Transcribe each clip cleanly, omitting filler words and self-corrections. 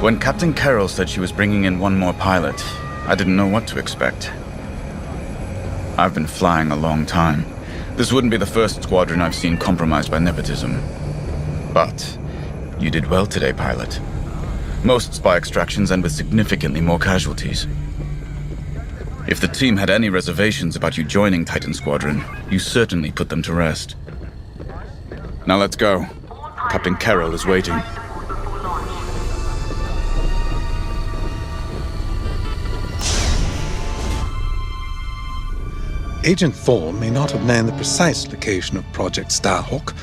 When Captain Carroll said she was bringing in one more pilot, I didn't know what to expect. I've been flying a long time. This wouldn't be the first squadron I've seen compromised by nepotism. But you did well today, pilot. Most spy extractions end with significantly more casualties. If the team had any reservations about you joining Titan Squadron, you certainly put them to rest. Now let's go. Captain Carroll is waiting. Agent Thorne may not have known the precise location of Project Starhawk,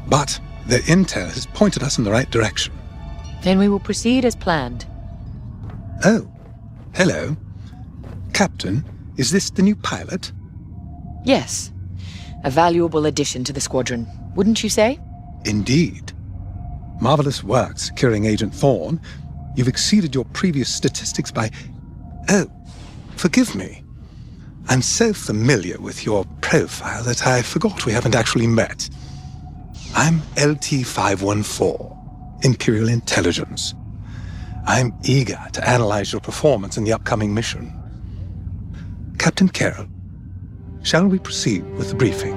but their intel has pointed us in the right direction. Then we will proceed as planned. Oh, hello. Captain, is this the new pilot? Yes. A valuable addition to the squadron, wouldn't you say? Indeed. Marvelous work securing Agent Thorne. You've exceeded your previous statistics by... Oh, forgive me. I'm so familiar with your profile that I forgot we haven't actually met. I'm LT-514, Imperial Intelligence. I'm eager to analyze your performance in the upcoming mission. Captain Carroll, shall we proceed with the briefing?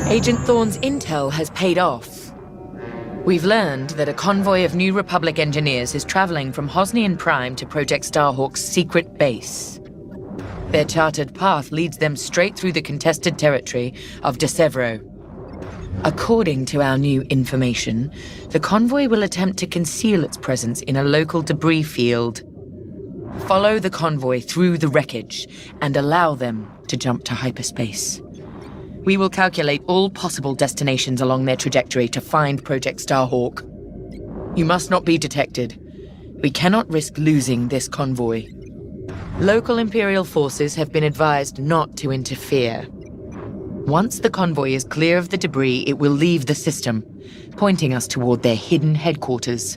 Agent Thorne's intel has paid off. We've learned that a convoy of New Republic engineers is traveling from Hosnian Prime to Project Starhawk's secret base. Their charted path leads them straight through the contested territory of De Severo. According to our new information, the convoy will attempt to conceal its presence in a local debris field. Follow the convoy through the wreckage and allow them to jump to hyperspace. We will calculate all possible destinations along their trajectory to find Project Starhawk. You must not be detected. We cannot risk losing this convoy. Local Imperial forces have been advised not to interfere. Once the convoy is clear of the debris, it will leave the system, pointing us toward their hidden headquarters.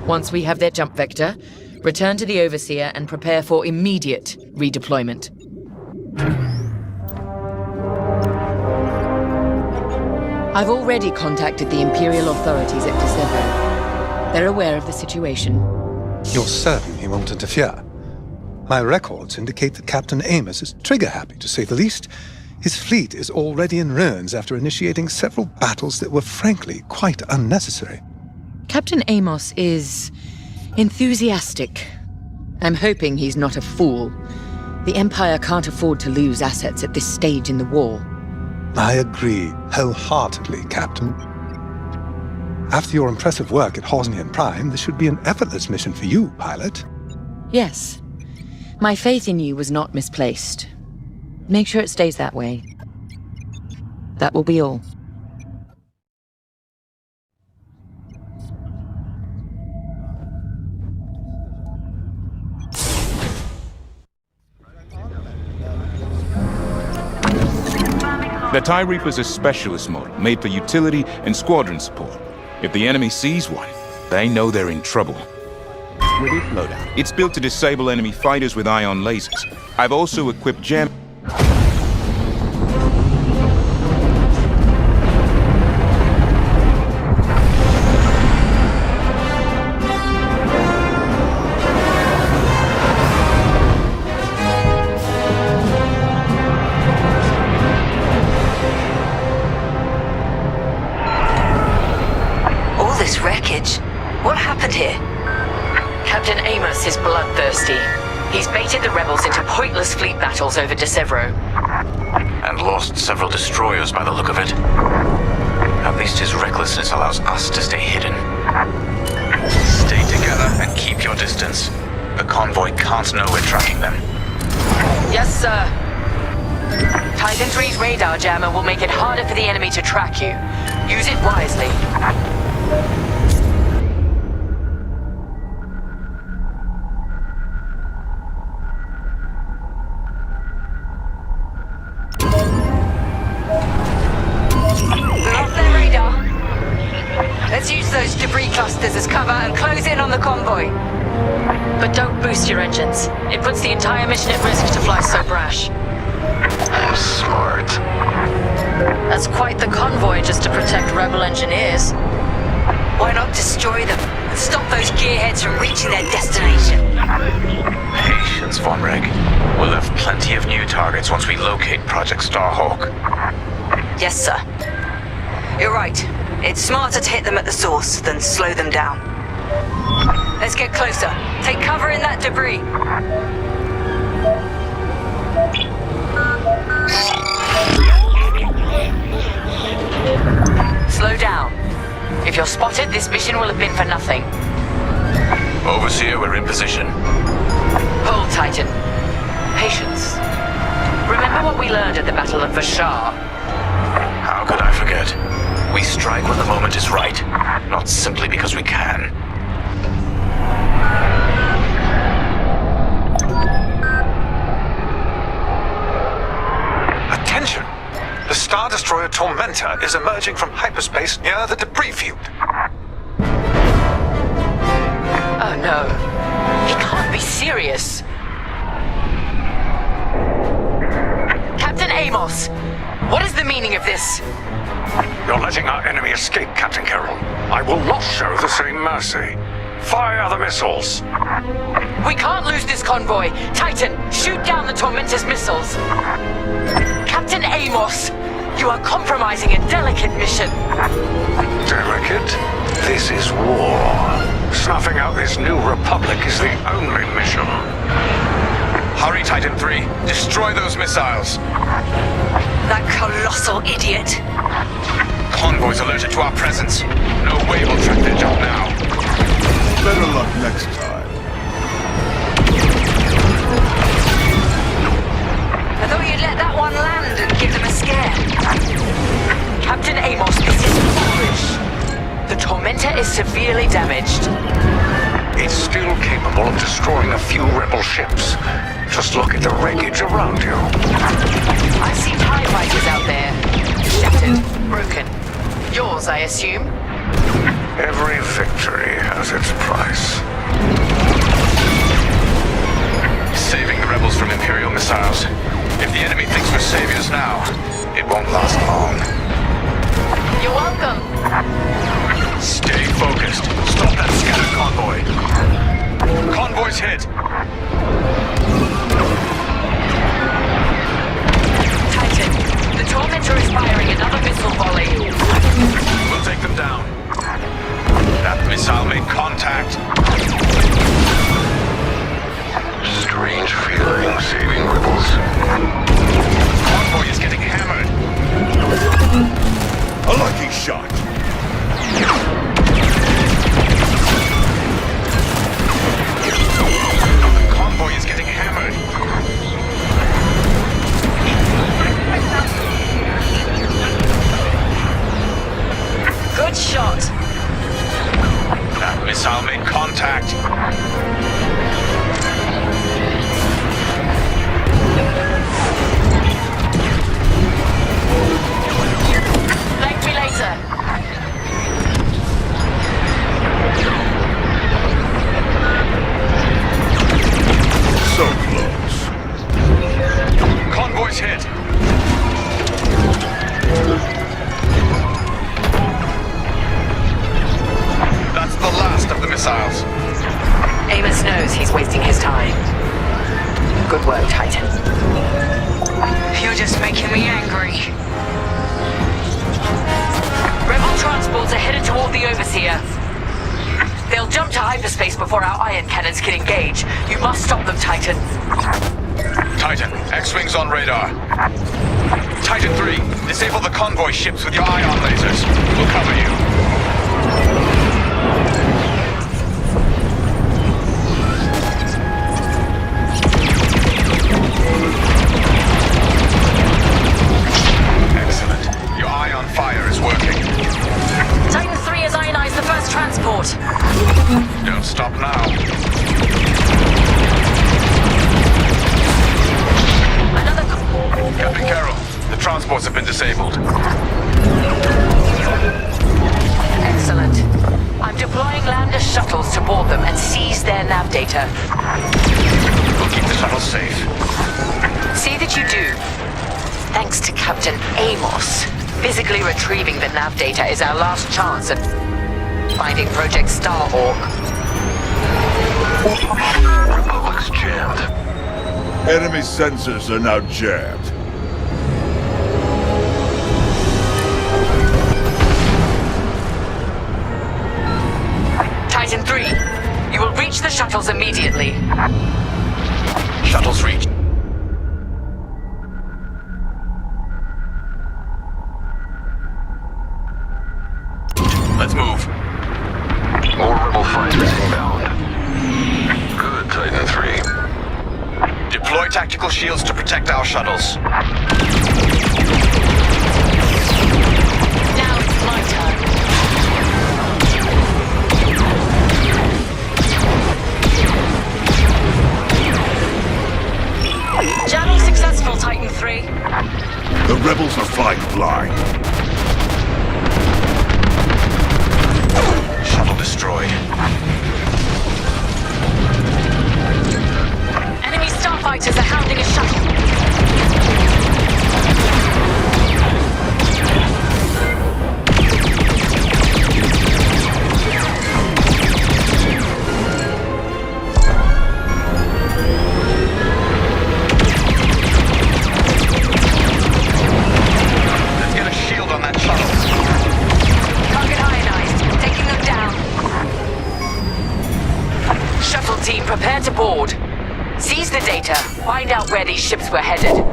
Once we have their jump vector, return to the Overseer and prepare for immediate redeployment. I've already contacted the Imperial authorities at De Severo. They're aware of the situation. You're certain he won't interfere? My records indicate that Captain Amos is trigger-happy, to say the least. His fleet is already in ruins after initiating several battles that were frankly quite unnecessary. Captain Amos is enthusiastic. I'm hoping he's not a fool. The Empire can't afford to lose assets at this stage in the war. I agree wholeheartedly, Captain. After your impressive work at Hosnian Prime, this should be an effortless mission for you, pilot. Yes. My faith in you was not misplaced. Make sure it stays that way. That will be all. The TIE Reaper's a specialist model, made for utility and squadron support. If the enemy sees one, they know they're in trouble. Loadout. It's built to disable enemy fighters with ion lasers. I've also equipped jam... This wreckage? What happened here? Captain Amos is bloodthirsty. He's baited the rebels into pointless fleet battles over De Severo. And lost several destroyers by the look of it. At least his recklessness allows us to stay hidden. Stay together and keep your distance. The convoy can't know we're tracking them. Yes, sir. Titan 3's radar jammer will make it harder for the enemy to track you. Use it wisely. Let's use those debris clusters as cover and close in on the convoy. But don't boost your engines. It puts the entire mission at risk to fly so brash. I'm smart. That's quite the convoy just to protect rebel engineers. Why not destroy them and stop those gearheads from reaching their destination? Patience, Von Reg. We'll have plenty of new targets once we locate Project Starhawk. Yes, sir. You're right. It's smarter to hit them at the source than slow them down. Let's get closer. Take cover in that debris. Slow down. If you're spotted, this mission will have been for nothing. Overseer, we're in position. Hold, Titan. Patience. Remember what we learned at the Battle of Vashar? How could I forget? We strike when the moment is right, not simply because we can. Attention! The Star Destroyer Tormentor is emerging from hyperspace near the debris field. Oh no. He can't be serious. Captain Amos, what is the meaning of this? You're letting our enemy escape, Captain Carroll. I will not show the same mercy. Fire the missiles! We can't lose this convoy. Titan, shoot down the Tormentor's missiles. Captain Amos, you are compromising a delicate mission. Delicate? This is war. Snuffing out this new republic is the only mission. Hurry, Titan 3. Destroy those missiles. That colossal idiot. Convoys alerted to our presence. No way we'll track their jump now. Better luck next time. I thought you'd let that one land and give them a scare. Captain Amos, this is foolish. The Tormentor is severely damaged. It's still capable of destroying a few rebel ships. Just look at the wreckage around you. I see TIE fighters out there. Shattered, broken. Yours, I assume? Every victory has its price. Saving the rebels from Imperial missiles. If the enemy thinks we're saviors now, it won't last long. You're welcome. Stay focused. Stop that scattered convoy. Convoy's hit. Titan, the Tormentor is firing another missile volley. We'll take them down. That missile made contact. Strange feeling saving rebels. Convoy is getting hammered. A lucky shot. The convoy is getting hammered. Good shot. That missile made contact. Thank me later. So close. Convoy's hit. That's the last of the missiles. Amos knows he's wasting his time. Good work, Titan. You're just making me angry. Rebel transports are headed toward the Overseer. They'll jump to hyperspace before our ion cannons can engage. You must stop them, Titan. Titan, X-Wings on radar. Titan 3, disable the convoy ships with your ion lasers. We'll cover you. Excellent. Your ion fire is working. Titan 3 has ionized the first transport. Don't stop now. Another... Captain Carroll, the transports have been disabled. Excellent. I'm deploying lander shuttles to board them and seize their nav data. We'll keep the shuttle safe. See that you do. Thanks to Captain Amos. Physically retrieving the nav data is our last chance at finding Project Starhawk. Republic's jammed. Enemy sensors are now jammed. Titan 3, you will reach the shuttles immediately. Shuttles reached. Let's move. More rebel fighters inbound. Good, Titan 3. Deploy tactical shields to protect our shuttles. Now it's my turn. Jamming successful, Titan 3. The rebels are flying blind. Shuttle destroyed. Enemy starfighters are hounding a shuttle. Let's get a shield on that shuttle. Target ionized. Taking them down. Shuttle team, prepare to board. Seize the data. Find out where these ships were headed.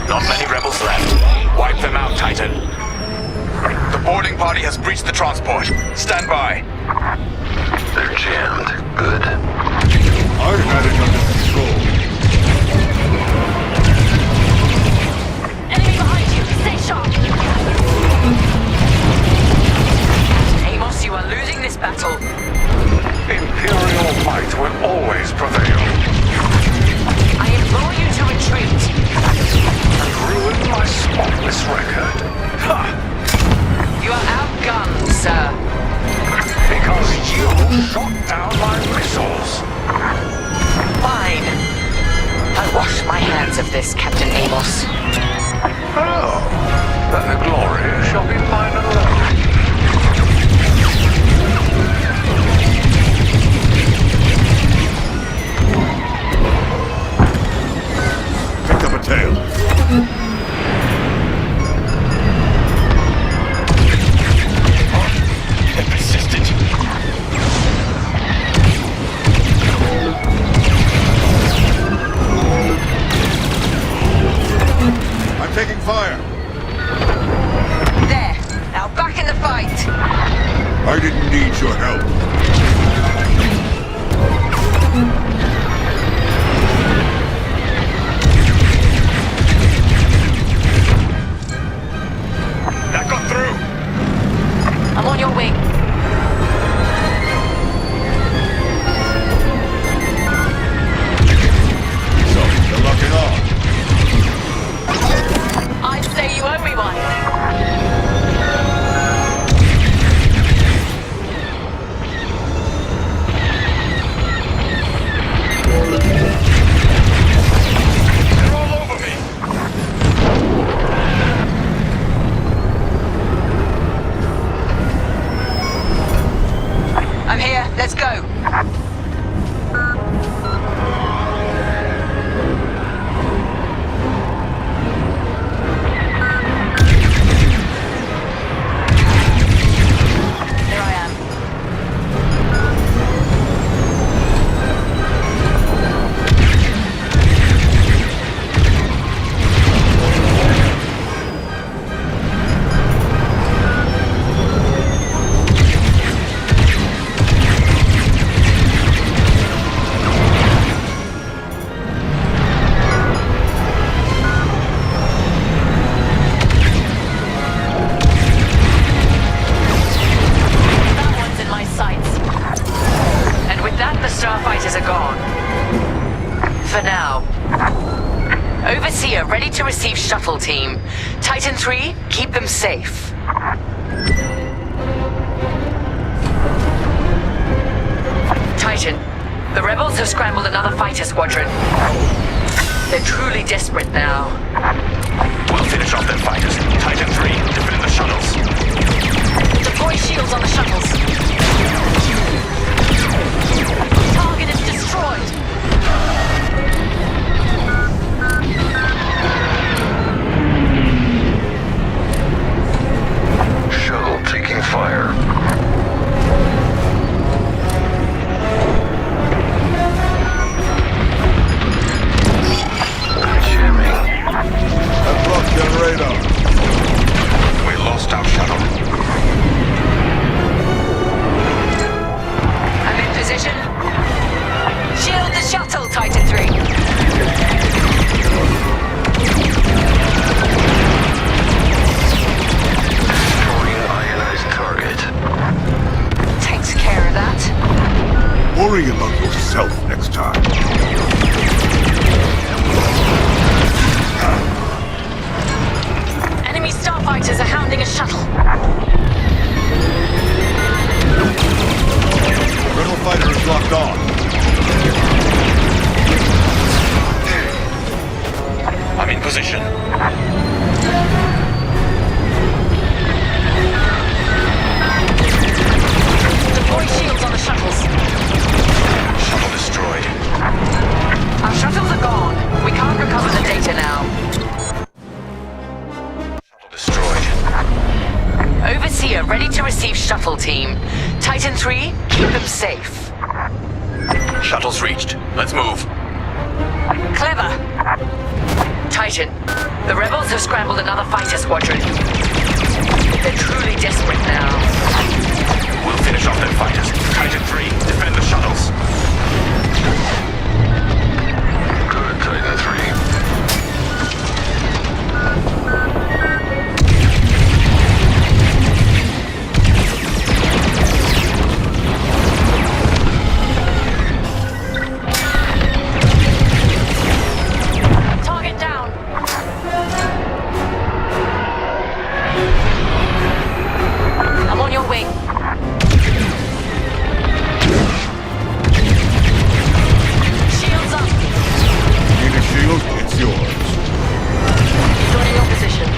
Not many rebels left. Wipe them out, Titan. The boarding party has breached the transport. Stand by. They're jammed. Good. I had it under control. Enemy behind you. Stay sharp. Amos, you are losing this battle. Imperial might will always prevail. I implore you to retreat. And ruin my spotless record. Ha! You are outgunned, sir. Because you shot down my missiles. Fine. I wash my hands of this, Captain Amos. Oh, then the glory shall be mine alone. Pick up a tail. They persisted. I'm taking fire. There. Now back in the fight. I didn't need your help. That got through. I'm on your wing. So, you're locking on. I'd say you owe me one. They're all over me. I'm here. Let's go. Here I am. That one's in my sights. And with that, the starfighters are gone. For now. Overseer ready to receive shuttle team. Titan 3, keep them safe. Titan, the rebels have scrambled another fighter squadron. They're truly desperate now. We'll finish off their fighters. Titan 3, defend the shuttles. Deploy shields on the shuttles. Target is destroyed. Shuttle taking fire. I've blocked their radar. We lost our shuttle. I'm in position. Shield the shuttle, Titan 3. Destroying ionized target. Takes care of that. Worry about yourself next time. Enemy starfighters are hounding a shuttle. Rebel fighter is locked on. I'm in position. Deploy shields on the shuttles. Shuttle destroyed. Our shuttles are gone. We can't recover the data now. Shuttle destroyed. Overseer ready to receive shuttle team. Titan 3, keep them safe. Shuttle's reached. Let's move. Clever. Titan, the rebels have scrambled another fighter squadron. They're truly desperate now. We'll finish off their fighters. Titan 3, defend the shuttles. Good, Titan 3. Target down. I'm on your wing. Shields up. Need a shield? It's yours. Joining your position.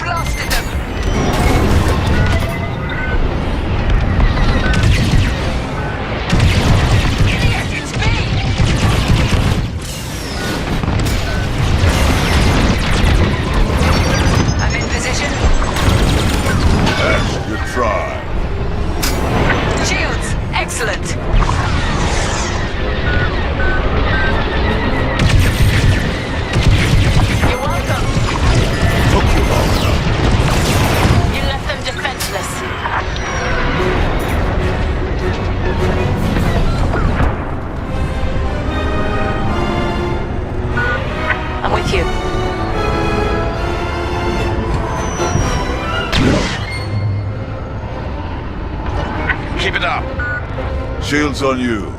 Blasted them. Idiot, it's me. I'm in position. That's a good try. Shields, excellent. You're welcome. Took you long enough. You left them defenseless. I'm with you. Keep it up. Shield's on you.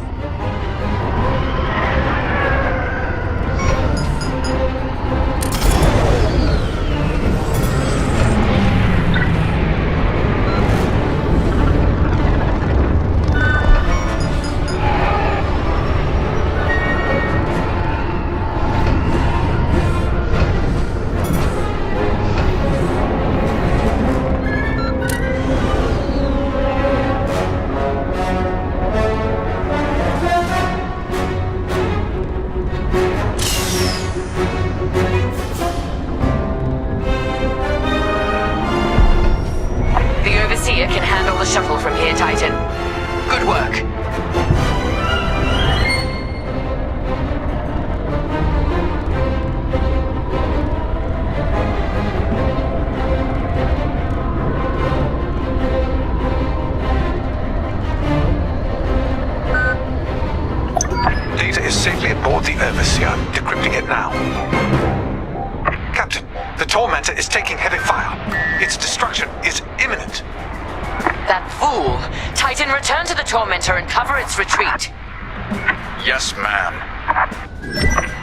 The Overseer can handle the shuttle from here, Titan. Good work. Data is safely aboard the Overseer. Decrypting it now. Captain, the Tormentor is taking heavy fire. Its destruction is imminent. That fool! Titan, return to the Tormentor and cover its retreat. Yes, ma'am.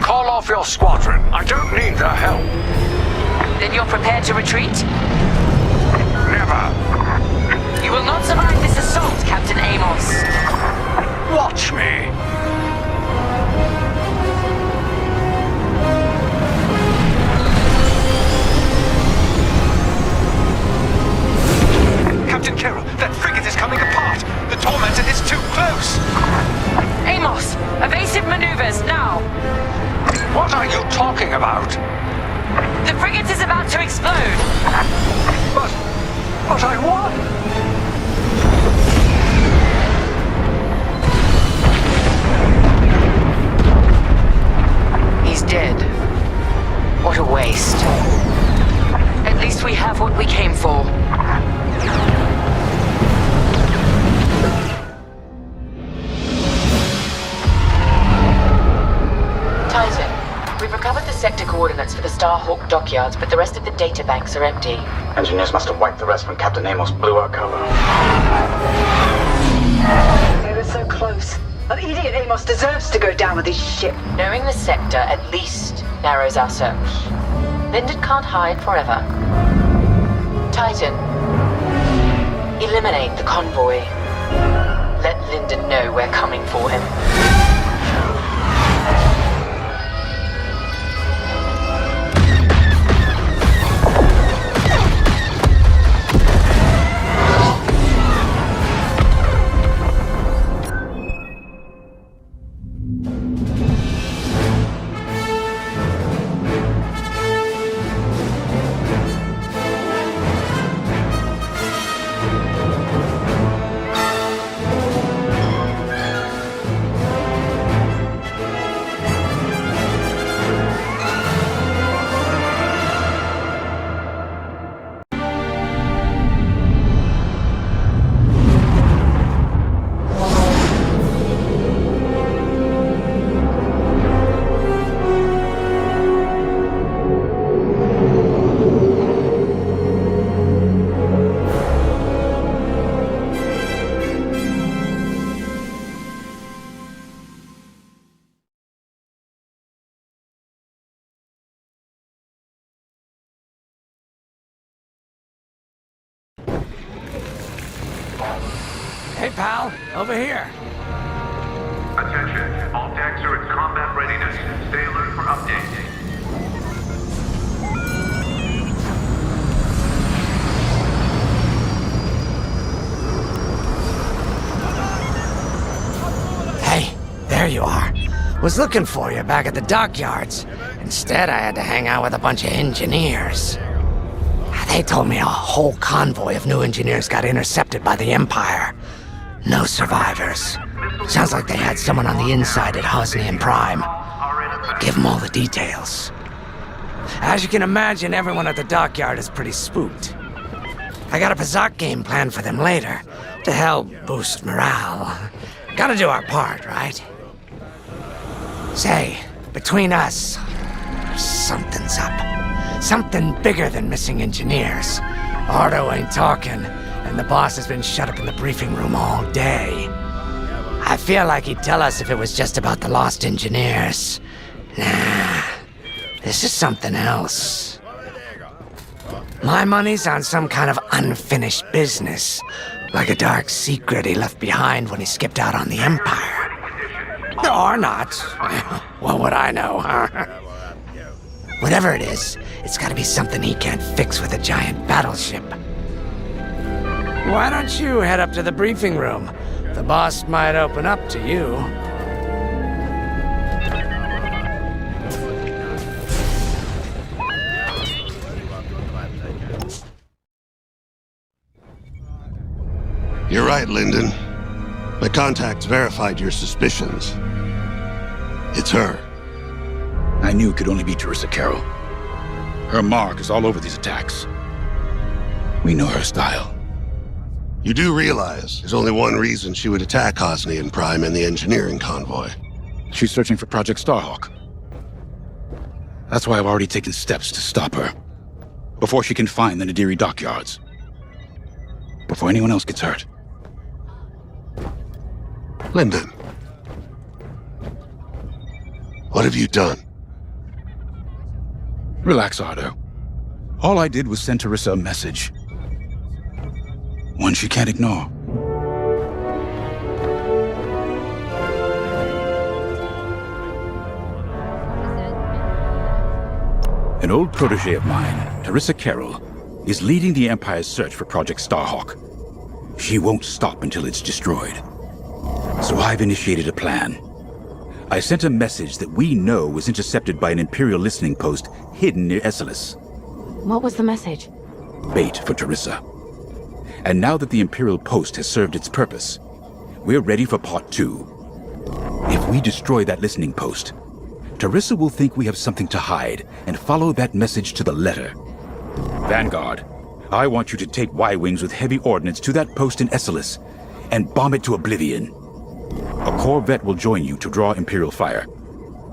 Call off your squadron. I don't need their help. Then you're prepared to retreat? Never. You will not survive this assault, Captain Amos. Watch me. Starhawk dockyards, but the rest of the databanks are empty. Engineers must have wiped the rest when Captain Amos blew our cover. They were so close. That idiot Amos deserves to go down with his ship. Knowing the sector at least narrows our search. Lyndon can't hide forever. Titan, eliminate the convoy. Let Lyndon know we're coming for him. Hey, pal, over here. Attention, all decks are at combat readiness. Stay alert for updates. Hey, there you are. Was looking for you back at the dockyards. Instead, I had to hang out with a bunch of engineers. They told me a whole convoy of new engineers got intercepted by the Empire. No survivors. Sounds like they had someone on the inside at Hosnian Prime. Give them all the details. As you can imagine, everyone at the dockyard is pretty spooked. I got a Pazak game planned for them later, to help boost morale. Gotta do our part, right? Say, between us, something's up. Something bigger than missing engineers. Ardo ain't talking, and the boss has been shut up in the briefing room all day. I feel like he'd tell us if it was just about the lost engineers. Nah, this is something else. My money's on some kind of unfinished business, like a dark secret he left behind when he skipped out on the Empire. Or not. What would I know, huh? Whatever it is, it's gotta be something he can't fix with a giant battleship. Why don't you head up to the briefing room? The boss might open up to you. You're right, Lyndon. My contacts verified your suspicions. It's her. I knew it could only be Teresa Carroll. Her mark is all over these attacks. We know her style. You do realize there's only one reason she would attack Hosnian Prime and the engineering convoy. She's searching for Project Starhawk. That's why I've already taken steps to stop her. Before she can find the Nadiri dockyards. Before anyone else gets hurt. Lyndon. What have you done? Relax, Ardo. All I did was send Teresa a message. One she can't ignore. An old protege of mine, Teresa Carroll, is leading the Empire's search for Project Starhawk. She won't stop until it's destroyed. So I've initiated a plan. I sent a message that we know was intercepted by an Imperial listening post hidden near Esselis. What was the message? Bait for Teresa. And now that the Imperial post has served its purpose, we're ready for part 2. If we destroy that listening post, Teresa will think we have something to hide and follow that message to the letter. Vanguard, I want you to take Y-Wings with heavy ordnance to that post in Esselis and bomb it to oblivion. A Corvette will join you to draw Imperial fire.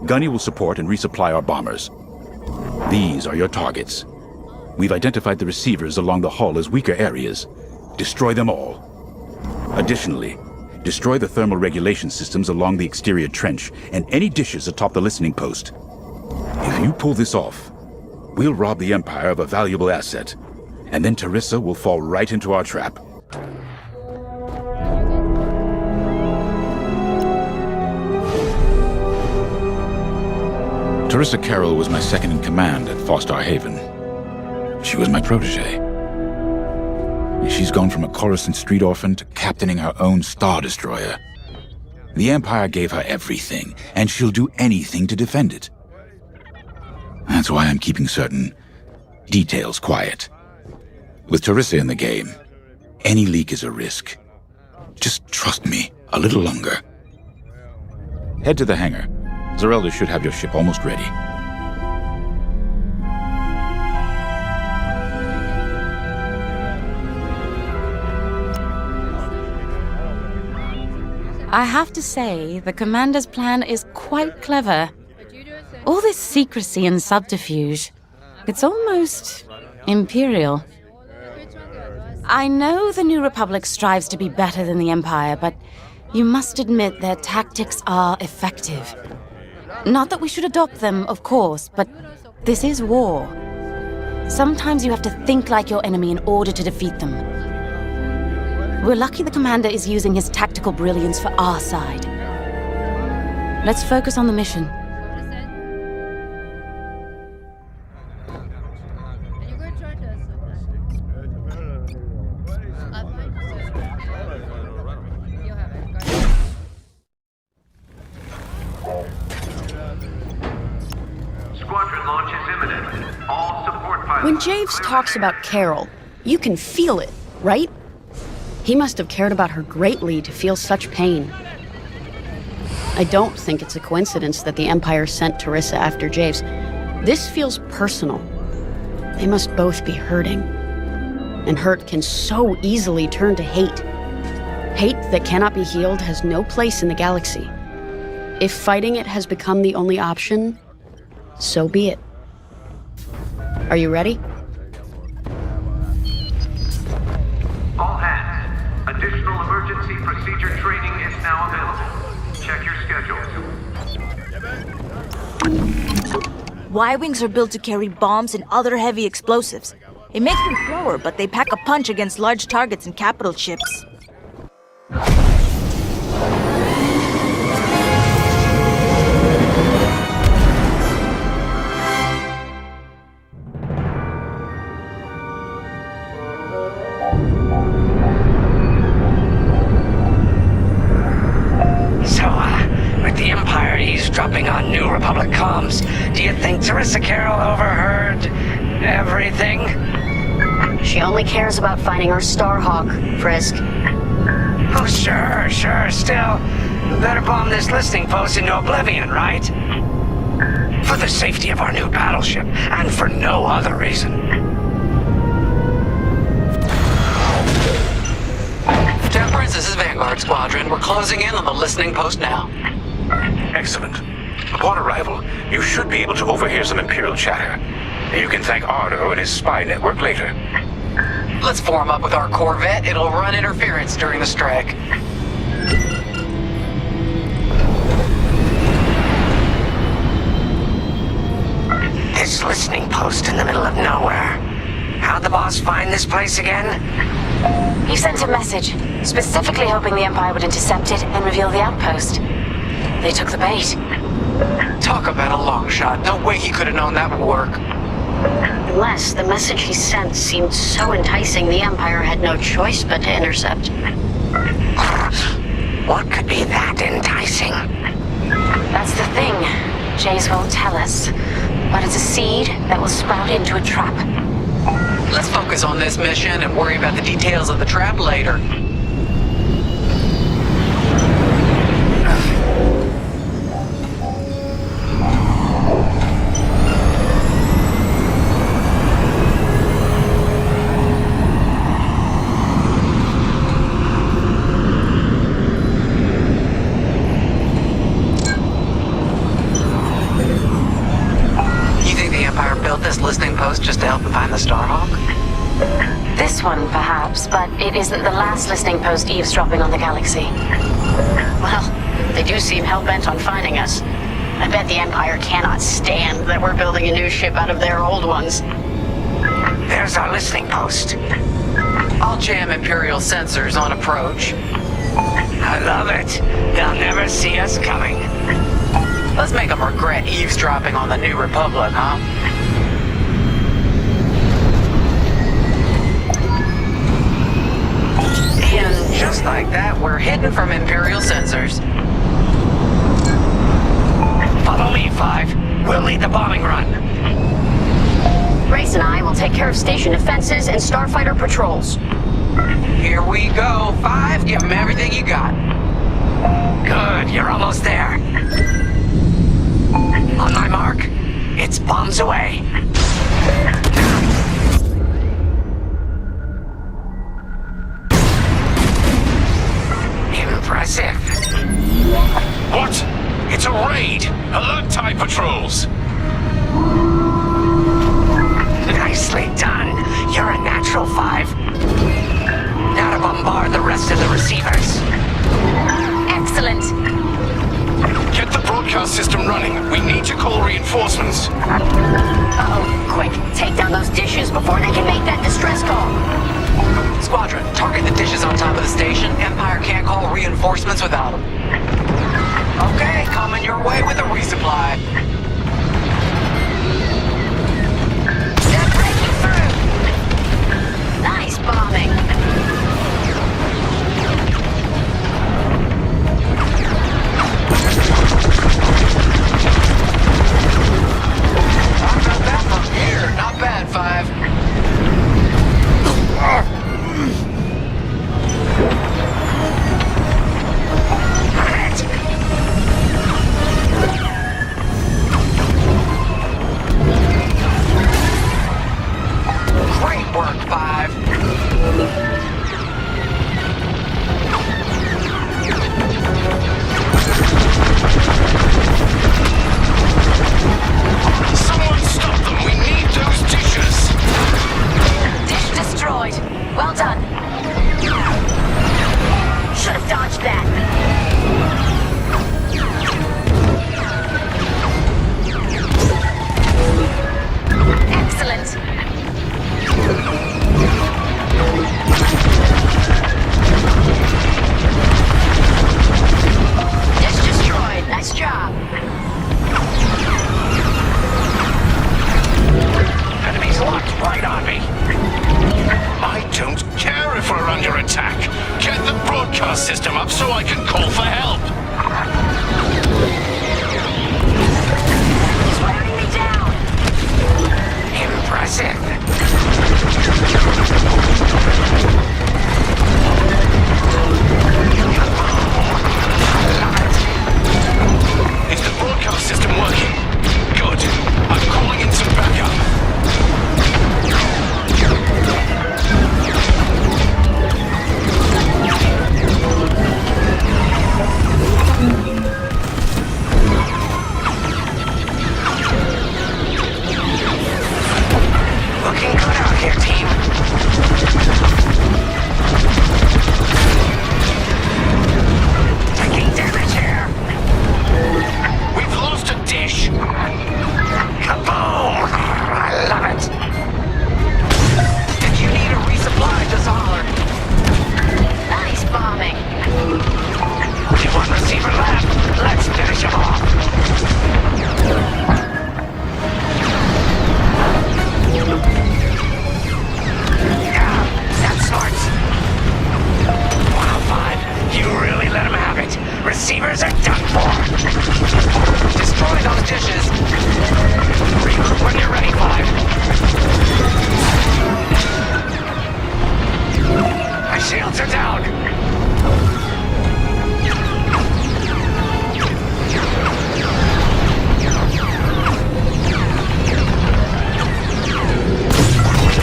Gunny will support and resupply our bombers. These are your targets. We've identified the receivers along the hull as weaker areas. Destroy them all. Additionally, destroy the thermal regulation systems along the exterior trench and any dishes atop the listening post. If you pull this off, we'll rob the Empire of a valuable asset, and then Teresa will fall right into our trap. Teresa Carroll was my second in command at Foster Haven. She was my protege. She's gone from a Coruscant street orphan to captaining her own Star Destroyer. The Empire gave her everything, and she'll do anything to defend it. That's why I'm keeping certain details quiet. With Teresa in the game, any leak is a risk. Just trust me a little longer. Head to the hangar. Zerelda should have your ship almost ready. I have to say, the Commander's plan is quite clever. All this secrecy and subterfuge, it's almost imperial. I know the New Republic strives to be better than the Empire, but you must admit their tactics are effective. Not that we should adopt them, of course, but this is war. Sometimes you have to think like your enemy in order to defeat them. We're lucky the Commander is using his tactical brilliance for our side. Let's focus on the mission. Squadron launch is imminent. All support pilots. When Javes talks about Carol, you can feel it, right? He must have cared about her greatly to feel such pain. I don't think it's a coincidence that the Empire sent Teresa after Javes. This feels personal. They must both be hurting. And hurt can so easily turn to hate. Hate that cannot be healed has no place in the galaxy. If fighting it has become the only option, so be it. Are you ready? All hands. Additional emergency procedure training is now available. Check your schedules. Y-Wings are built to carry bombs and other heavy explosives. It makes them slower, but they pack a punch against large targets and capital ships. With the Empire eavesdropping on New Republic comms, do you think Teresa Carroll overheard everything? She only cares about finding our Starhawk, Frisk. Oh, sure, still. Better bomb this listening post into oblivion, right? For the safety of our new battleship, and for no other reason. Temperance, this is Vanguard Squadron. We're closing in on the listening post now. Excellent. Upon arrival, you should be able to overhear some Imperial chatter. You can thank Ardo and his spy network later. Let's form up with our Corvette. It'll run interference during the strike. This listening post in the middle of nowhere. How'd the boss find this place again? He sent a message, specifically hoping the Empire would intercept it and reveal the outpost. They took the bait. Talk about a long shot. No way he could have known that would work. Unless the message he sent seemed so enticing the Empire had no choice but to intercept. What could be that enticing? That's the thing. Jace won't tell us. But it's a seed that will sprout into a trap. Let's focus on this mission and worry about the details of the trap later. the Starhawk? This one, perhaps, but it isn't the last listening post eavesdropping on the galaxy. Well, they do seem hell-bent on finding us. I bet the Empire cannot stand that we're building a new ship out of their old ones. There's our listening post. I'll jam Imperial sensors on approach. I love it. They'll never see us coming. Let's make them regret eavesdropping on the New Republic, huh? And just like that, we're hidden from Imperial sensors. Follow me, 5. We'll lead the bombing run. Grace and I will take care of station defenses and starfighter patrols. Here we go, 5. Give them everything you got. Good, you're almost there. On my mark, it's bombs away. Impressive. What? It's a raid! Alert TIE patrols! Nicely done. You're a natural, 5. Now to bombard the rest of the receivers. Excellent. Get the broadcast system running. We need to call reinforcements. Uh-oh. Quick, take down those dishes before they can make that distress call. Squadron, target the dishes on top of the station. Empire can't call reinforcements without them. Okay, coming your way with a resupply. They're breaking through. Nice bombing. I've got that from here. Not bad, 5. Great work, 5. Someone stop them! We need those dishes! Dish destroyed. Well done. Should have dodged that. Excellent. Dish destroyed. Nice job. Enemies locked right on me. I don't care if we're under attack. Get the broadcast system up so I can call for help. He's wearing me down. Impressive. Is the broadcast system working? Good. I'm calling in some backup. Looking good out here, team. Taking damage here. We've lost a dish. Kaboom! I love it. If you need a resupply, just holler. Nice bombing. Only one receiver left. Let's finish him off. Yeah, that's smart. Wow, 5. You really let him have it. Receivers are done for. Destroy those dishes. Regroup when you're ready, 5. My shields are down.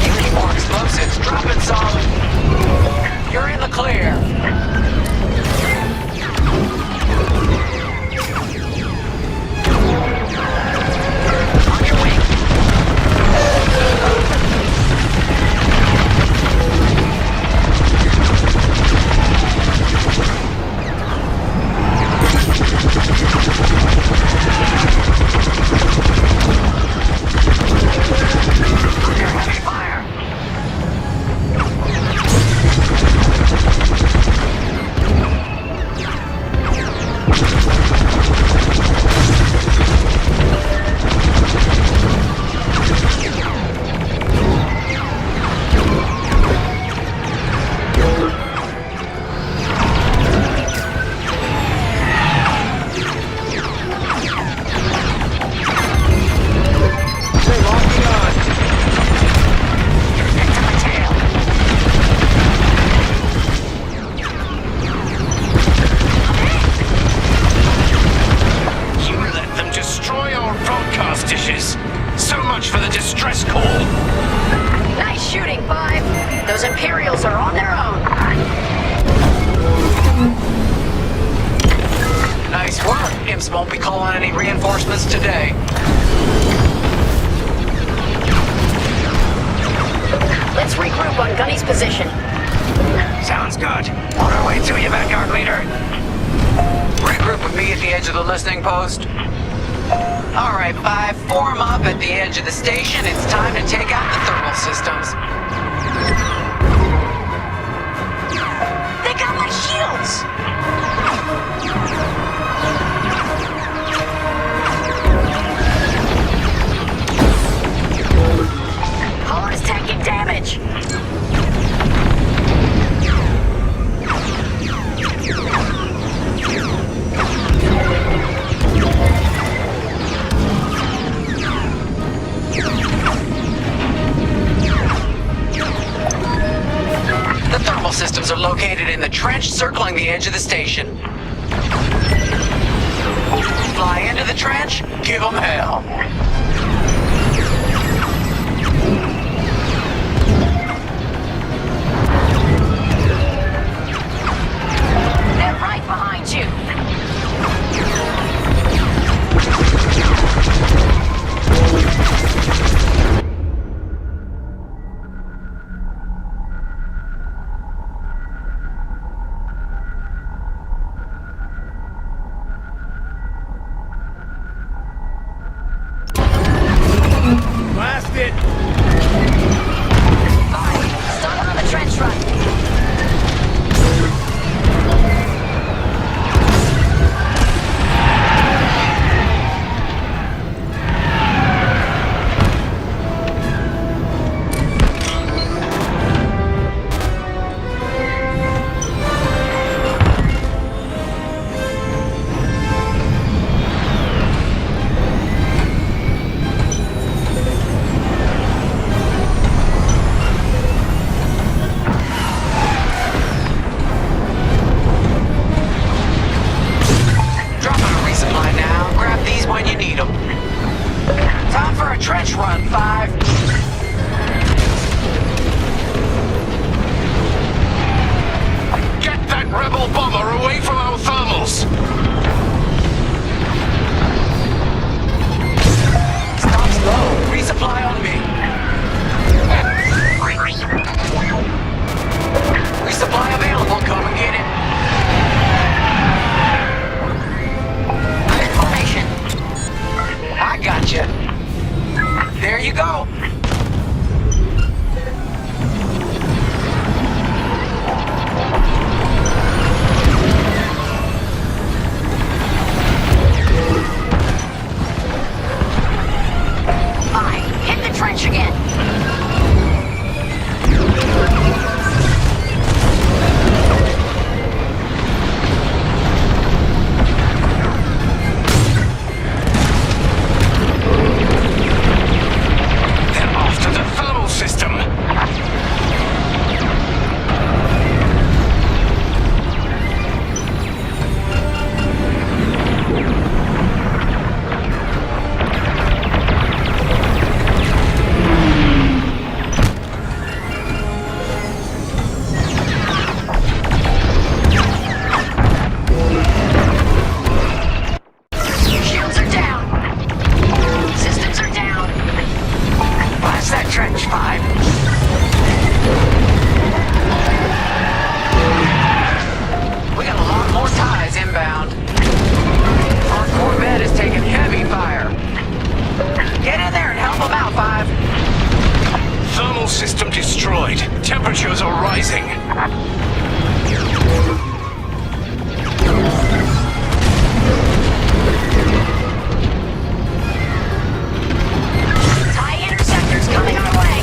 You need more explosives. Drop it solid. You're in the clear. On your way. on their own. Nice work. Imps won't be calling any reinforcements today. Let's regroup on Gunny's position. Sounds good. On our way to you, Vanguard Leader. Regroup with me at the edge of the listening post. All right, 5, form up at the edge of the station. It's time to take out the thermal systems. They got my shields! Hull is taking damage. The thermal systems are located in the trench circling the edge of the station. Fly into the trench, give them hell. They're right behind you. Blast it! Fine. Start on the trench run. Dropping a resupply now. Grab these when you need them. Time for a trench run, 5. Get that rebel bomber away from our thermals! Stop slow. Resupply on me. Resupply available. Come and get it. Formation. I got you. There you go. Fine. Hit the trench again. Then off to the thermal system! Shields are down. Systems are down. Blast that trench, 5. We got a lot more ties inbound. Our Corvette is taking heavy fire. Get in there and help them out, 5. Thermal system destroyed. Temperatures are rising. TIE interceptors coming our way.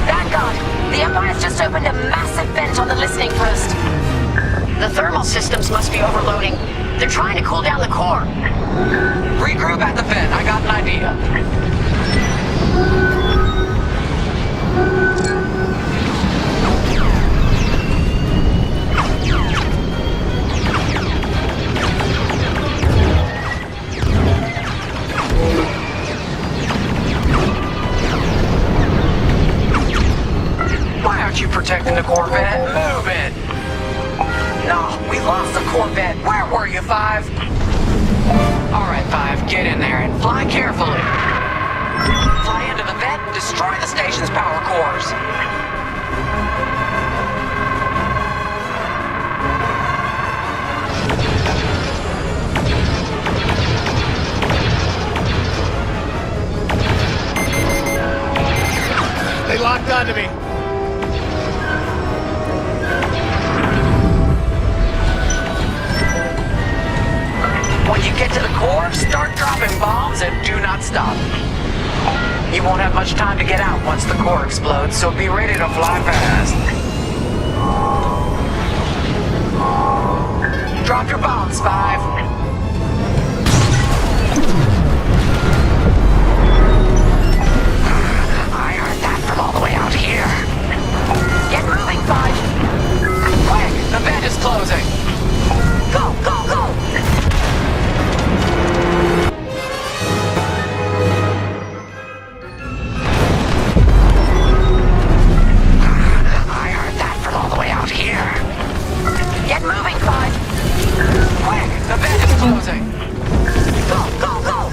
Vanguard, the Empire's just opened a massive vent on the listening post. The thermal systems must be overloading. They're trying to cool down the core. Regroup at the vent. I got an idea. want you protecting the Corvette? Move it! No, we lost the Corvette. Where were you, Five? Alright, Five, get in there and fly carefully. Fly into the vet and destroy the station's power cores. They locked onto me. When you get to the core, start dropping bombs and do not stop. You won't have much time to get out once the core explodes, so be ready to fly fast. Drop your bombs, Five. I heard that from all the way out here. Get moving, Five. Quick, the vent is closing. Go, go, go! I heard that from all the way out here. Get moving, Five. Quick, the vent is closing. Go, go, go!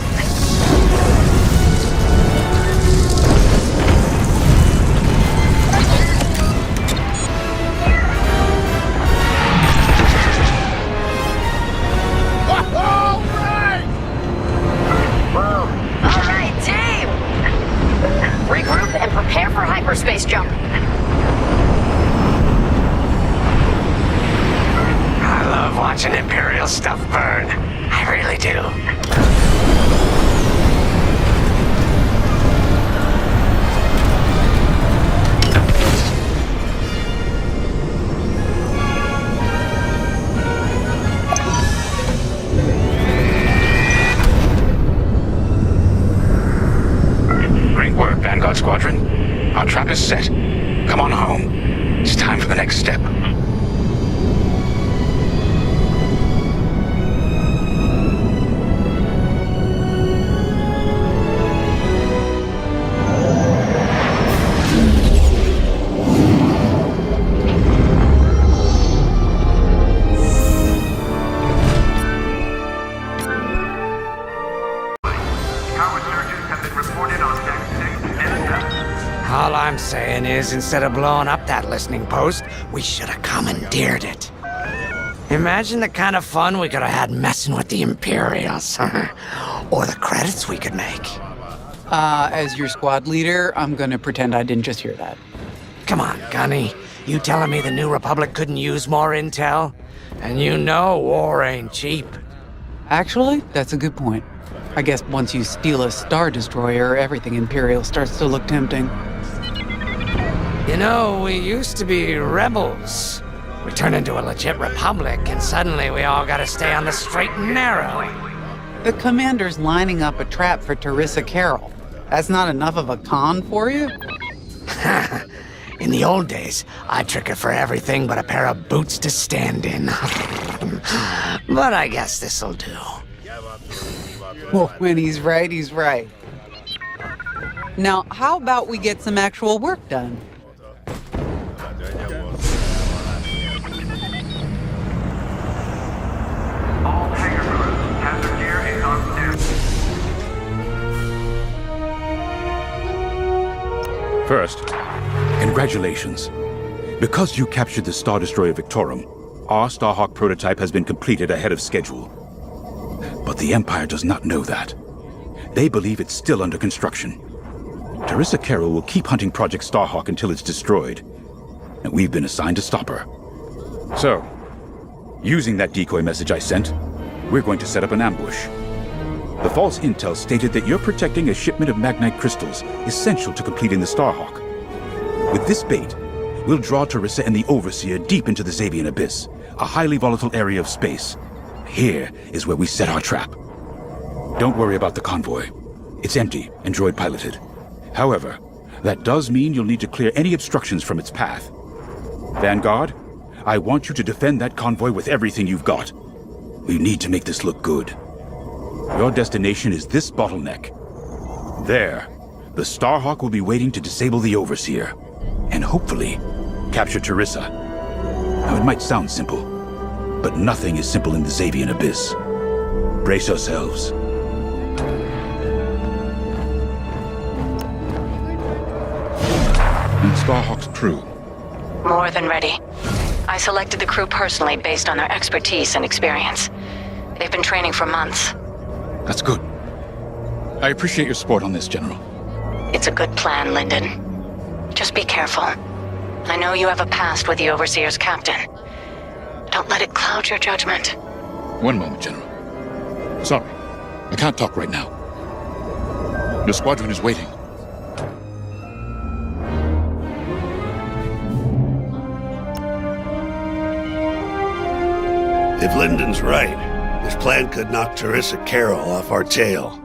Alright, team! Regroup and prepare for hyperspace jump. I love watching Imperial stuff burn. I really do. Great work, Vanguard Squadron. Our trap is set. Come on home. It's time for the next step. All I'm saying is, instead of blowing up that listening post, we should have commandeered it. Imagine the kind of fun we could have had messing with the Imperials. Or the credits we could make. As your squad leader, I'm gonna pretend I didn't just hear that. Come on, Gunny. You telling me the New Republic couldn't use more intel? And you know war ain't cheap. Actually, that's a good point. I guess once you steal a Star Destroyer, everything Imperial starts to look tempting. You know, we used to be rebels. We turned into a legit republic, and suddenly we all gotta stay on the straight and narrow. The commander's lining up a trap for Teresa Carroll. That's not enough of a con for you? In the old days, I'd trick her for everything but a pair of boots to stand in. But I guess this'll do. Well, when he's right, he's right. Now, how about we get some actual work done? All hangar crews, hazard gear is on standby. First, congratulations. Because you captured the Star Destroyer Victorum, our Starhawk prototype has been completed ahead of schedule. But the Empire does not know that. They believe it's still under construction. Teresa Carroll will keep hunting Project Starhawk until it's destroyed, and we've been assigned to stop her. So, using that decoy message I sent, we're going to set up an ambush. The false intel stated that you're protecting a shipment of magnite crystals essential to completing the Starhawk. With this bait, we'll draw Teresa and the Overseer deep into the Zabian Abyss, a highly volatile area of space. Here is where we set our trap. Don't worry about the convoy. It's empty and droid piloted. However, that does mean you'll need to clear any obstructions from its path. Vanguard, I want you to defend that convoy with everything you've got. We need to make this look good. Your destination is this bottleneck. There, the Starhawk will be waiting to disable the Overseer. And hopefully, capture Teresa. Now, it might sound simple, but nothing is simple in the Xavian Abyss. Brace yourselves. And Starhawk's crew? More than ready. I selected the crew personally based on their expertise and experience. They've been training for months. That's good. I appreciate your support on this, General. It's a good plan, Lyndon. Just be careful. I know you have a past with the Overseer's captain. Don't let it cloud your judgment. One moment, General. Sorry, I can't talk right now. Your squadron is waiting. If Lyndon's right, this plan could knock Teresa Carroll off our tail.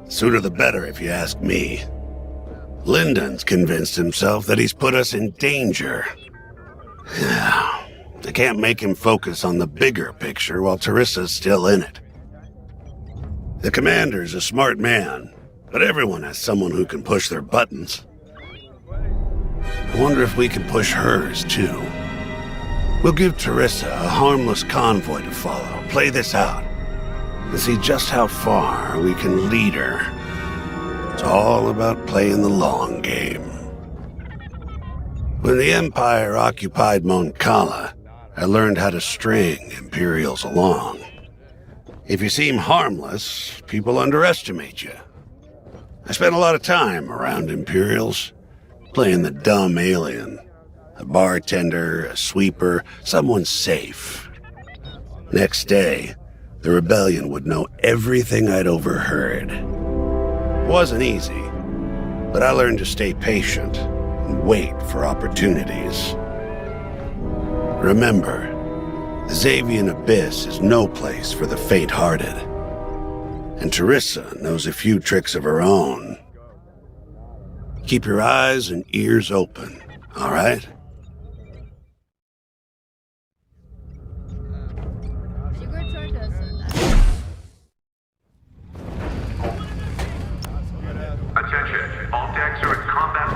Sooner the better, if you ask me. Lyndon's convinced himself that he's put us in danger. I can't make him focus on the bigger picture while Teresa's still in it. The commander's a smart man, but everyone has someone who can push their buttons. I wonder if we can push hers, too. We'll give Teresa a harmless convoy to follow, play this out, and see just how far we can lead her. It's all about playing the long game. When the Empire occupied Moncala, I learned how to string Imperials along. If you seem harmless, people underestimate you. I spent a lot of time around Imperials, playing the dumb alien. A bartender, a sweeper, someone safe. Next day, the rebellion would know everything I'd overheard. It wasn't easy, but I learned to stay patient and wait for opportunities. Remember, the Xavian Abyss is no place for the faint-hearted. And Teresa knows a few tricks of her own. Keep your eyes and ears open, all right?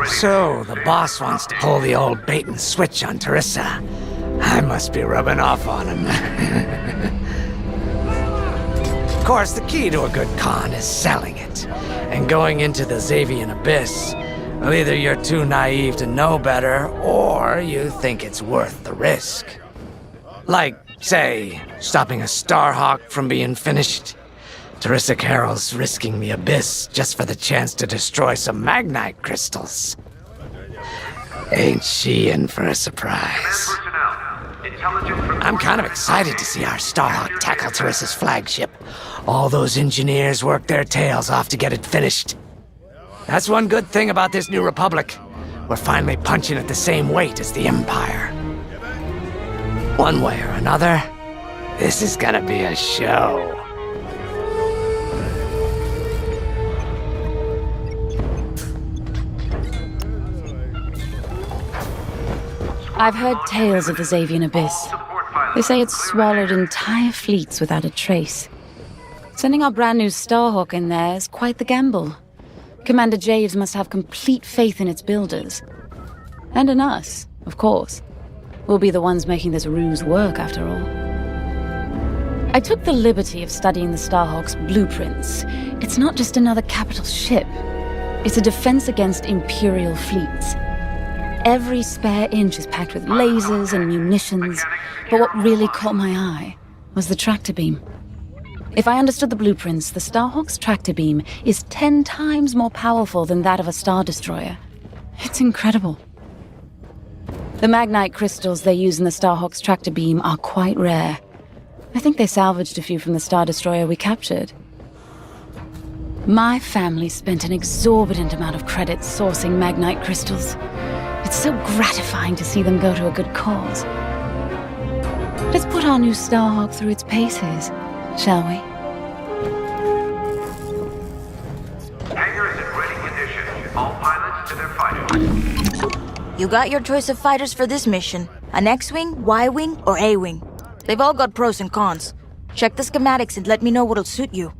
So, the boss wants to pull the old bait and switch on Teresa. I must be rubbing off on him. Of course, the key to a good con is selling it. And going into the Xavian Abyss, well, either you're too naive to know better, or you think it's worth the risk. Like, say, stopping a Starhawk from being finished. Teresa Carroll's risking the Abyss just for the chance to destroy some Magnite crystals. Ain't she in for a surprise? I'm kind of excited to see our Starhawk tackle Teresa's flagship. All those engineers work their tails off to get it finished. That's one good thing about this new Republic. We're finally punching at the same weight as the Empire. One way or another, this is gonna be a show. I've heard tales of the Xavian Abyss. They say it's swallowed entire fleets without a trace. Sending our brand new Starhawk in there is quite the gamble. Commander Javes must have complete faith in its builders. And in us, of course. We'll be the ones making this ruse work, after all. I took the liberty of studying the Starhawk's blueprints. It's not just another capital ship. It's a defense against Imperial fleets. Every spare inch is packed with lasers and munitions, but what really caught my eye was the tractor beam. If I understood the blueprints, the Starhawk's tractor beam is 10 times more powerful than that of a Star Destroyer. It's incredible. The Magnite crystals they use in the Starhawk's tractor beam are quite rare. I think they salvaged a few from the Star Destroyer we captured. My family spent an exorbitant amount of credits sourcing Magnite crystals. It's so gratifying to see them go to a good cause. Let's put our new Starhawk through its paces, shall we? Hangar is in ready condition. All pilots to their fighters. You got your choice of fighters for this mission. An X-Wing, Y-Wing, or A-Wing. They've all got pros and cons. Check the schematics and let me know what'll suit you.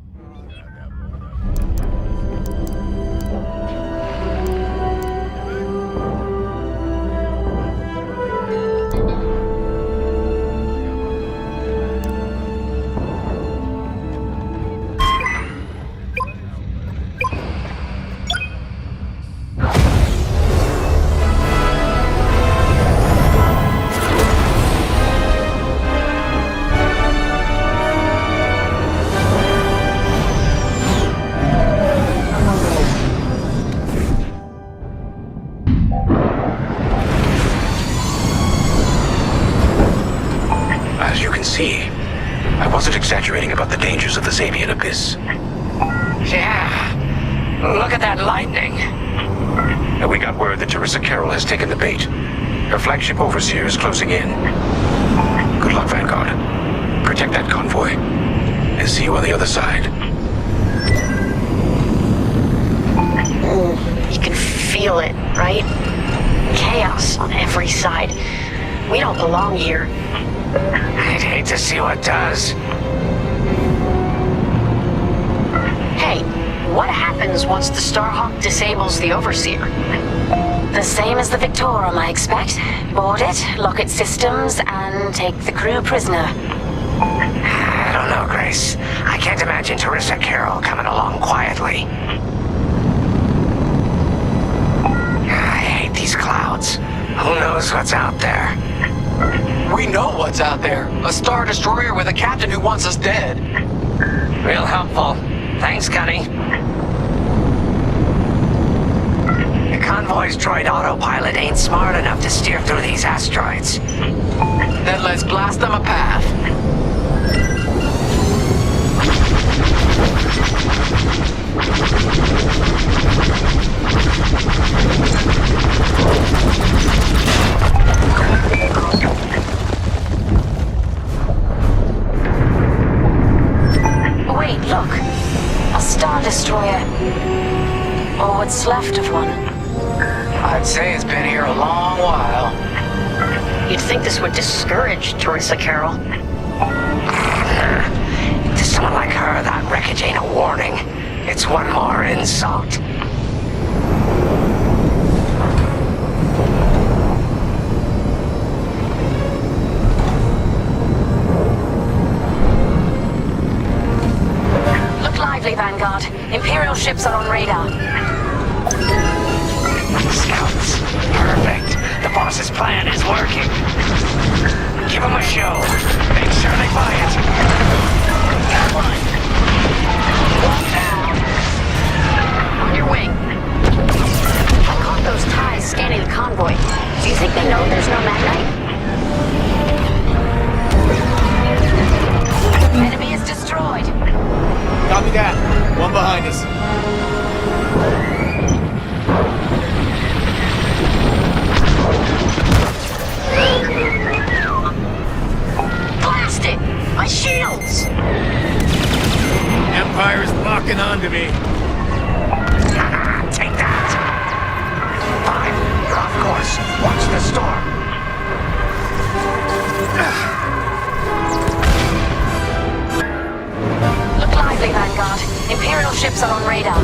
see. I wasn't exaggerating about the dangers of the Xavian Abyss. Yeah. Look at that lightning. And we got word that Teresa Carroll has taken the bait. Her flagship overseer is closing in. Good luck, Vanguard. Protect that convoy. And see you on the other side. You can feel it, right? Chaos on every side. We don't belong here. I'd hate to see what does. Hey, what happens once the Starhawk disables the Overseer? The same as the Victorum, I expect. Board it, lock its systems, and take the crew prisoner. I don't know, Grace. I can't imagine Teresa Carroll coming along quietly. I hate these clouds. Who knows what's out there? We know what's out there. A Star Destroyer with a captain who wants us dead. Real helpful. Thanks, Gunny. The convoy's droid autopilot ain't smart enough to steer through these asteroids. Then let's blast them a path. Wait, look. A Star Destroyer. Or what's left of one. I'd say it's been here a long while. You'd think this would discourage Teresa Carroll. To someone like her, that wreckage ain't a warning. It's one more insult. Look lively, Vanguard. Imperial ships are on radar. Scouts. Perfect. The boss's plan is working. Give them a show. Make sure they buy it. One down. On your wing. I caught those ties scanning the convoy. Do you think they know there's no Magnite? Enemy is destroyed. Copy that. One behind us. Blast it! My shields! Empire's locking onto me. Take that! 5, you're off course. Watch the storm. Look lively, Vanguard. Imperial ships are on radar.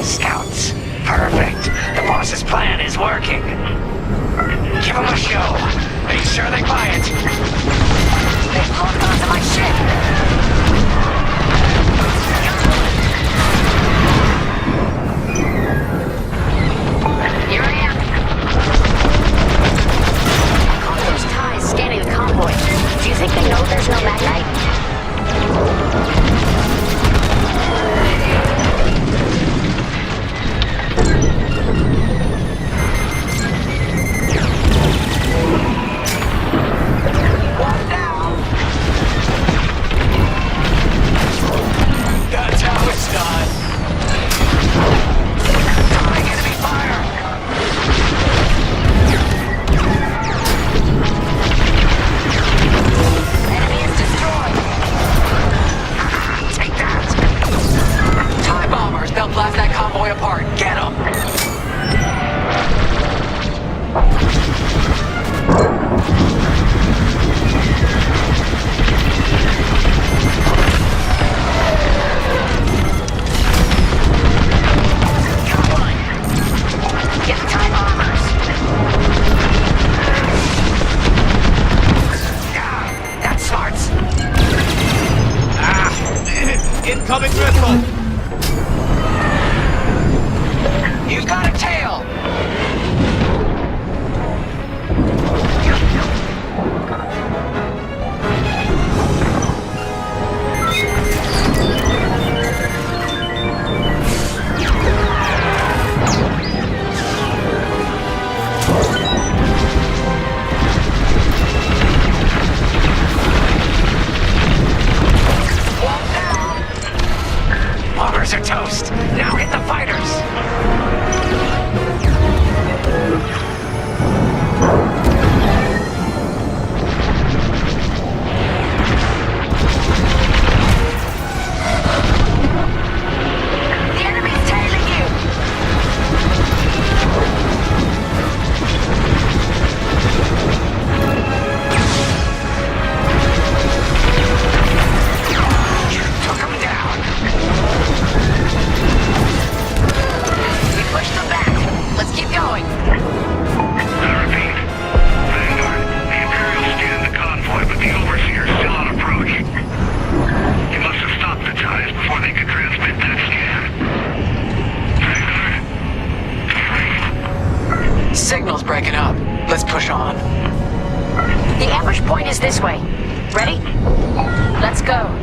Scouts. Perfect. The boss's plan is working. Give them a show. Make sure they buy it. They've locked onto my ship. Here I am. I caught those ties scanning the convoy. Do you think they know there's no Magnite? signal's breaking up. Let's push on. The ambush point is this way. Ready? Let's go.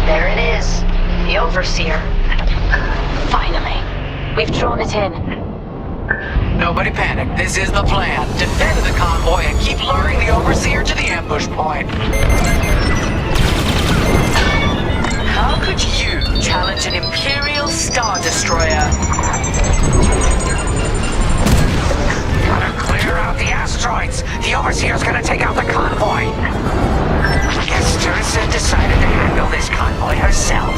There it is. The Overseer. Finally. We've drawn it in. Nobody panic. This is the plan. Defend the convoy and keep luring the Overseer to the ambush point. How could you challenge an Imperial Star Destroyer? Gotta clear out the asteroids. The Overseer's gonna take out the convoy. Guess Teresa decided to handle this convoy herself.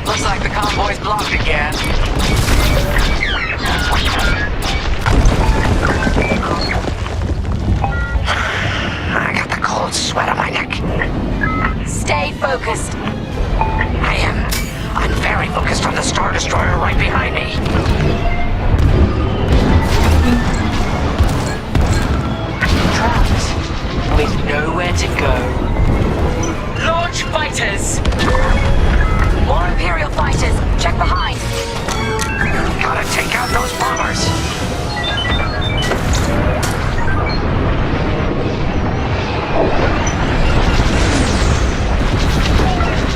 Looks like the convoy's blocked again. I got the cold sweat on my neck. Stay focused. I am. I'm very focused on the Star Destroyer right behind me. Trapped. With nowhere to go. Launch fighters! More Imperial fighters. Check behind. Gotta take out those bombers.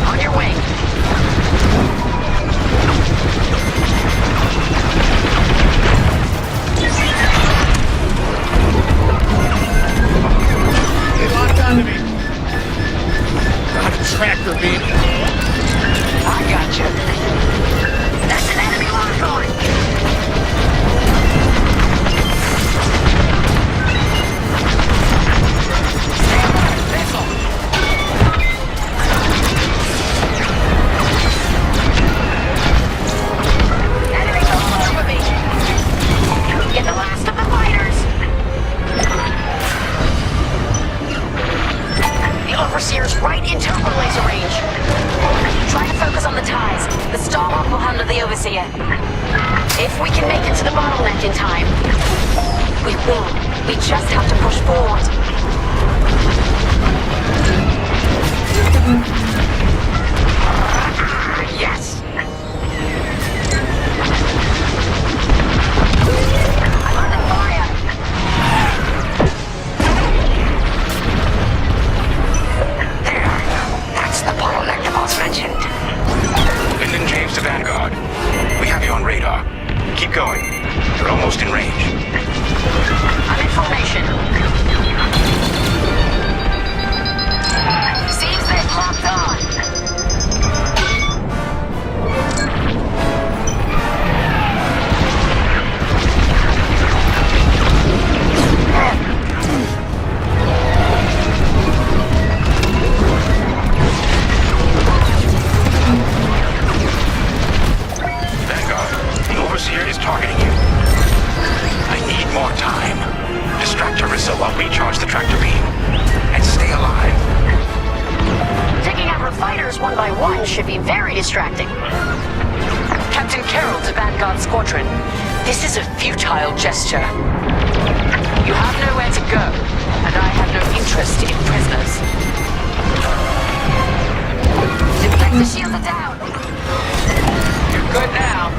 On your way. They locked onto me. Got a tractor beam. I gotcha. That's an enemy lock on. Stand by. Missile. Enemies all over me. Get the last of the fighters. The Overseer's right in turbo laser range. Try to focus on the ties. The Starhawk will handle the Overseer. If we can make it to the bottleneck in time, we will. We just have to push forward. Yes. I'm under fire. There. That's the bottleneck the boss mentioned. Lyndon James to Vanguard. We have you on radar. Keep going. You're almost in range. I'm in formation. Seems they've locked on. Vanguard, the Overseer is targeting you. I need more time. Distract Teresa while we charge the tractor beam. And stay alive. Taking out her fighters one by one should be very distracting. Captain Carroll to Vanguard Squadron. This is a futile gesture. You have nowhere to go, and I have no interest in prisoners. Deflector shields are down. You're good now.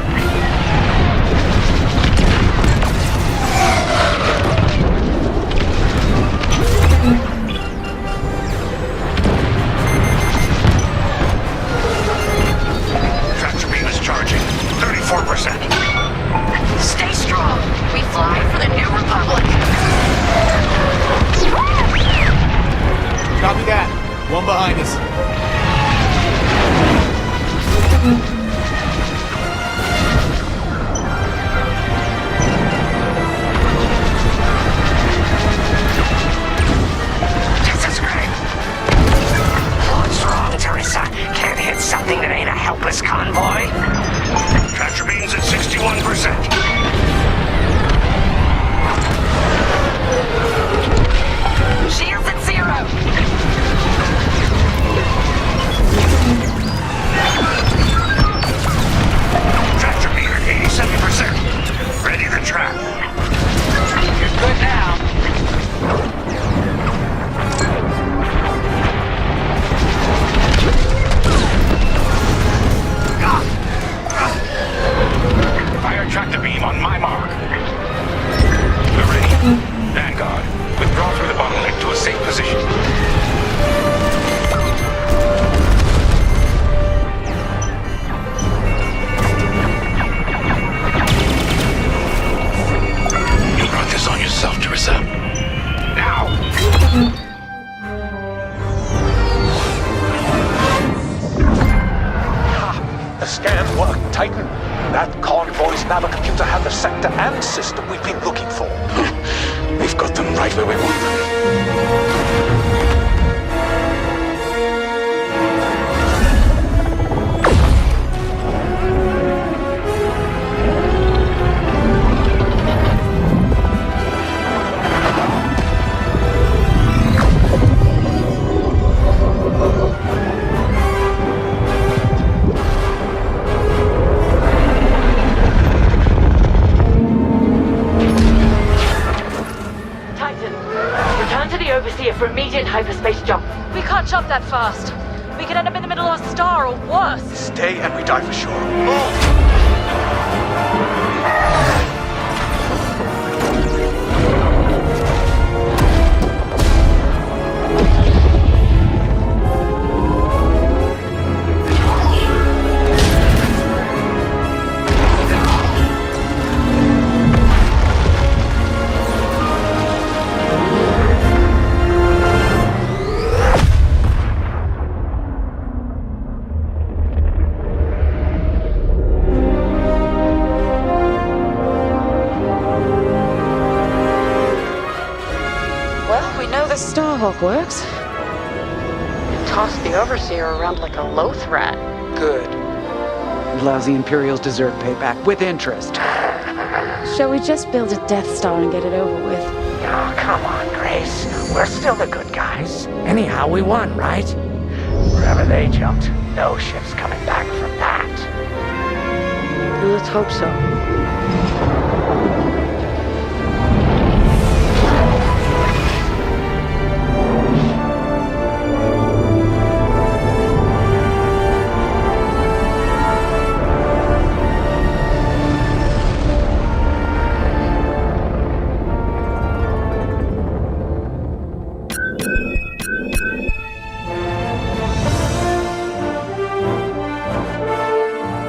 Tractor beam is charging. 34%. Stay strong. We fly for the New Republic. Copy that. One behind us. system we've been looking for. We've got them right where we want them. For immediate hyperspace jump. We can't jump that fast. We could end up in the middle of a star or worse. Stay and we die for sure. Move! Starhawk works. Tossed the Overseer around like a loath rat. Good. Lousy Imperials deserve payback with interest. Shall we just build a Death Star and get it over with? Oh, come on, Grace. We're still the good guys. Anyhow, we won, right? Wherever they jumped, no ship's coming back from that. Let's hope so.